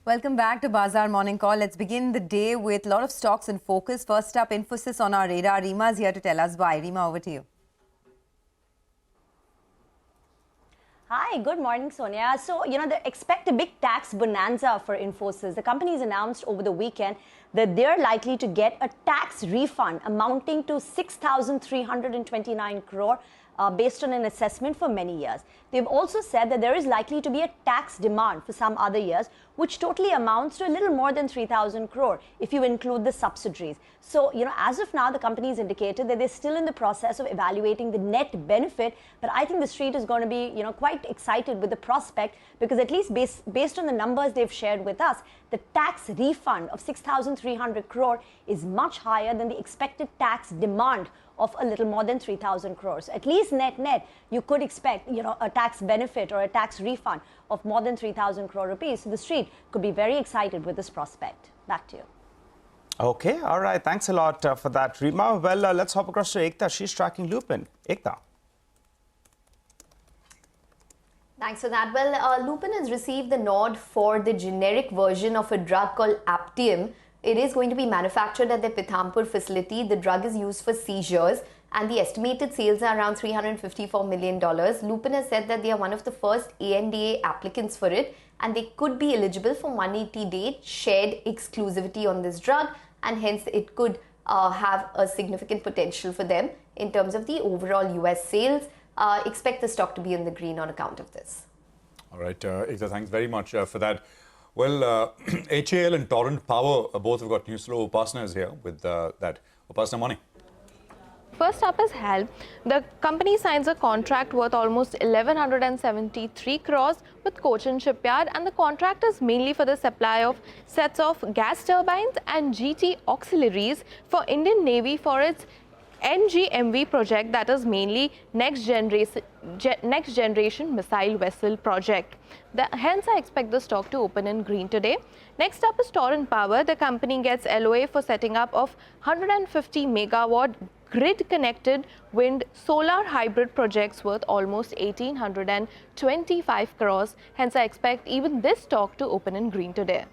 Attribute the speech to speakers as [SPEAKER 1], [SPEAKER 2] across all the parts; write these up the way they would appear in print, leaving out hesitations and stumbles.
[SPEAKER 1] Welcome back to Bazaar Morning Call. Let's begin the day with a lot of stocks in focus. First up, Infosys on our radar. Rima is here to tell us why. Rima, over to you.
[SPEAKER 2] Hi, good morning, Sonia. So, they expect a big tax bonanza for Infosys. The company has announced over the weekend that they're likely to get a tax refund amounting to 6,329 crore based on an assessment for many years. They've also said that there is likely to be a tax demand for some other years, which totally amounts to a little more than 3,000 crore if you include the subsidiaries. So, as of now, the company has indicated that they're still in the process of evaluating the net benefit, but I think the street is going to be, quite excited with the prospect because at least based on the numbers they've shared with us, the tax refund of 6,300 crore is much higher than the expected tax demand of a little more than 3,000 crores. At least net, you could expect, a tax benefit or a tax refund of more than 3,000 crore rupees. So the street could be very excited with this prospect. Back to you.
[SPEAKER 3] Okay, all right. Thanks a lot for that, Rima. Well, let's hop across to Ekta. She's tracking Lupin. Ekta.
[SPEAKER 4] Thanks for that. Well, Lupin has received the nod for the generic version of a drug called Aptium. It is going to be manufactured at their Pithampur facility. The drug is used for seizures and the estimated sales are around $354 million. Lupin has said that they are one of the first ANDA applicants for it and they could be eligible for 180-day shared exclusivity on this drug, and hence it could have a significant potential for them in terms of the overall US sales. Expect the stock to be in the green on account of this.
[SPEAKER 5] All right, Ekta, thanks very much for that. Well, HAL and Torrent Power both have got news flow. Upasana is here with that. Upasana, morning.
[SPEAKER 6] First up is HAL. The company signs a contract worth almost 1,173 crores with Cochin Shipyard, and the contract is mainly for the supply of sets of gas turbines and GT auxiliaries for Indian Navy for its NGMV project, that is mainly next generation missile vessel project. Hence, I expect the stock to open in green today. Next up is Torrent Power. The company gets LOA for setting up of 150 megawatt grid-connected wind solar hybrid projects worth almost 1,825 crores. Hence, I expect even this stock to open in green today.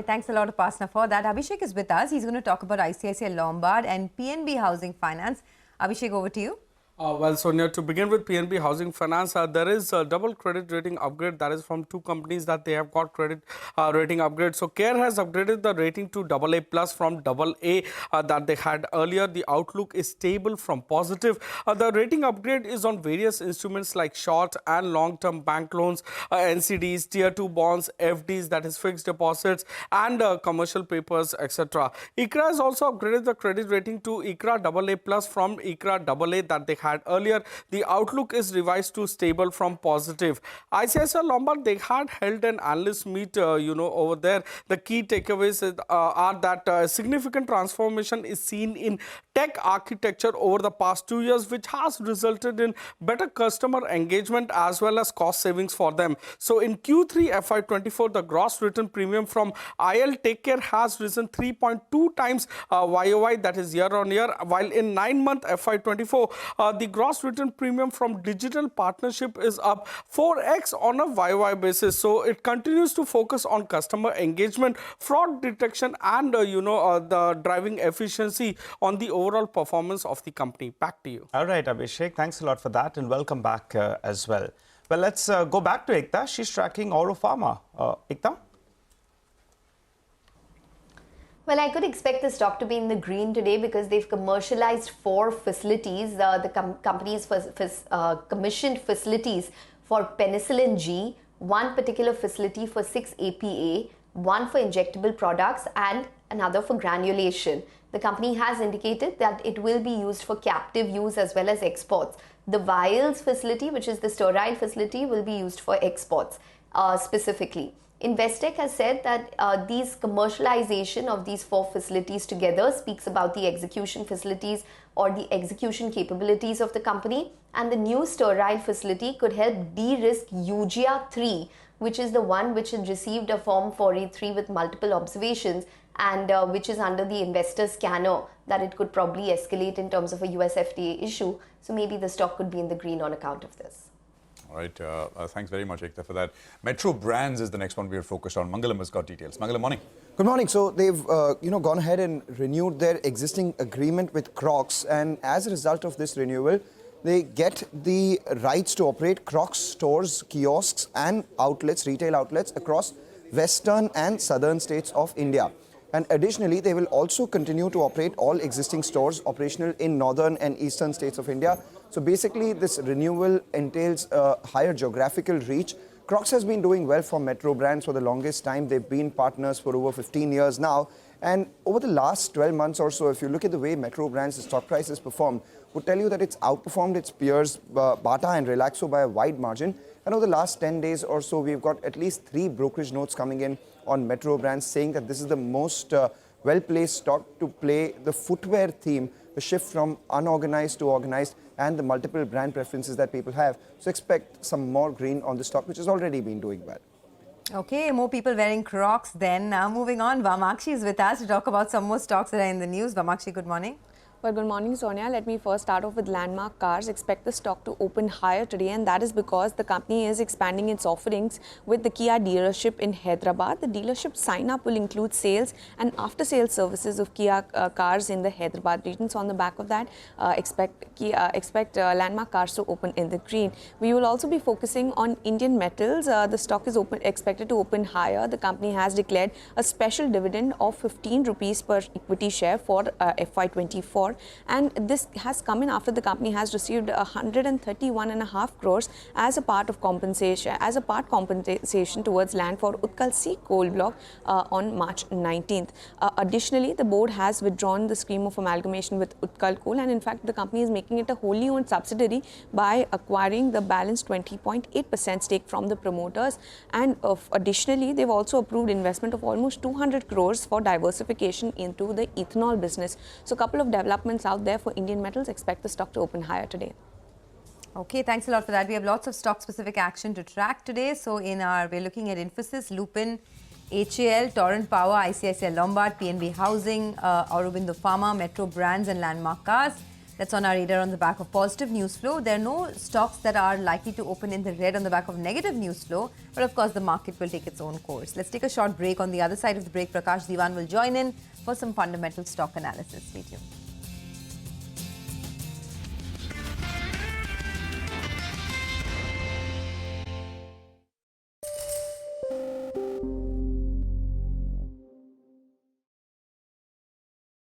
[SPEAKER 1] Thanks a lot, Upasana, for that. Abhishek is with us. He's going to talk about ICICI Lombard and PNB Housing Finance. Abhishek, over to you.
[SPEAKER 7] Well, Sonia, to begin with PNB Housing Finance, there is a double credit rating upgrade. That is from two companies that they have got credit rating upgrade. So CARE has upgraded the rating to AA plus from AA that they had earlier. The outlook is stable from positive. The rating upgrade is on various instruments like short and long-term bank loans, NCDs, Tier 2 bonds, FDs, that is fixed deposits, and commercial papers, etc. ICRA has also upgraded the credit rating to ICRA AA plus from ICRA AA that they had earlier. The outlook is revised to stable from positive. ICICI Lombard, they had held an analyst meet, over there. The key takeaways are that significant transformation is seen in tech architecture over the past 2 years, which has resulted in better customer engagement as well as cost savings for them. So in Q3 FY24, the gross written premium from IL Take Care has risen 3.2 times YOY, that is year on year, while in 9-month FY24, the gross written premium from digital partnership is up 4x on a YOY basis. So it continues to focus on customer engagement, fraud detection, and the driving efficiency on the overall performance of the company. Back to you.
[SPEAKER 3] All right, Abhishek, thanks a lot for that, and welcome back as well. Well, let's go back to Ekta. She's tracking Aurobindo. Ekta?
[SPEAKER 4] Well, I could expect the stock to be in the green today because they've commercialized 4 facilities. The company has commissioned facilities for penicillin G, one particular facility for 6-APA, one for injectable products, and another for granulation. The company has indicated that it will be used for captive use as well as exports. The vials facility, which is the sterile facility, will be used for exports specifically. Investec has said that these commercialization of these 4 facilities together speaks about the execution facilities or the execution capabilities of the company, and the new sterile facility could help de-risk Eugia 3, which is the one which had received a Form 483 with multiple observations and which is under the investor scanner that it could probably escalate in terms of a US FDA issue. So maybe the stock could be in the green on account of this.
[SPEAKER 5] All right. Thanks very much, Ekta, for that. Metro Brands is the next one we are focused on. Mangalam has got details. Mangalam, morning.
[SPEAKER 8] Good morning. So they've gone ahead and renewed their existing agreement with Crocs, and as a result of this renewal, they get the rights to operate Crocs stores, kiosks, and outlets, retail outlets across western and southern states of India. And additionally, they will also continue to operate all existing stores operational in northern and eastern states of India. So basically, this renewal entails a higher geographical reach. Crocs has been doing well for Metro Brands for the longest time. They've been partners for over 15 years now. And over the last 12 months or so, if you look at the way Metro Brands' stock price has performed, would tell you that it's outperformed its peers, Bata and Relaxo, by a wide margin. And over the last 10 days or so, we've got at least 3 brokerage notes coming in on Metro Brands saying that this is the most well-placed stock to play the footwear theme, the shift from unorganized to organized, and the multiple brand preferences that people have. So expect some more green on the stock, which has already been doing well.
[SPEAKER 1] Okay, more people wearing Crocs then. Now moving on, Vamakshi is with us to talk about some more stocks that are in the news. Vamakshi, good morning.
[SPEAKER 9] Well, good morning, Sonia. Let me first start off with Landmark Cars. Expect the stock to open higher today, and that is because the company is expanding its offerings with the Kia dealership in Hyderabad. The dealership sign-up will include sales and after-sales services of Kia cars in the Hyderabad region. So, on the back of that, expect Landmark Cars to open in the green. We will also be focusing on Indian Metals. The stock is expected to open higher. The company has declared a special dividend of 15 rupees per equity share for FY24. And this has come in after the company has received 131.5 crores as a part compensation towards land for Utkal C coal block on March 19th. Additionally, the board has withdrawn the scheme of amalgamation with Utkal Coal, and in fact the company is making it a wholly owned subsidiary by acquiring the balance 20.8% stake from the promoters. And additionally, they've also approved investment of almost 200 crores for diversification into the ethanol business. So a couple of developments out there for Indian Metals. Expect the stock to open higher today.
[SPEAKER 1] Okay, thanks a lot for that. We have lots of stock-specific action to track today. So we're looking at Infosys, Lupin, HAL, Torrent Power, ICICI Lombard, PNB Housing, Aurobindo Pharma, Metro Brands and Landmark Cars. That's on our radar on the back of positive news flow. There are no stocks that are likely to open in the red on the back of negative news flow. But of course, the market will take its own course. Let's take a short break. On the other side of the break, Prakash Diwan will join in for some fundamental stock analysis. Stay tuned.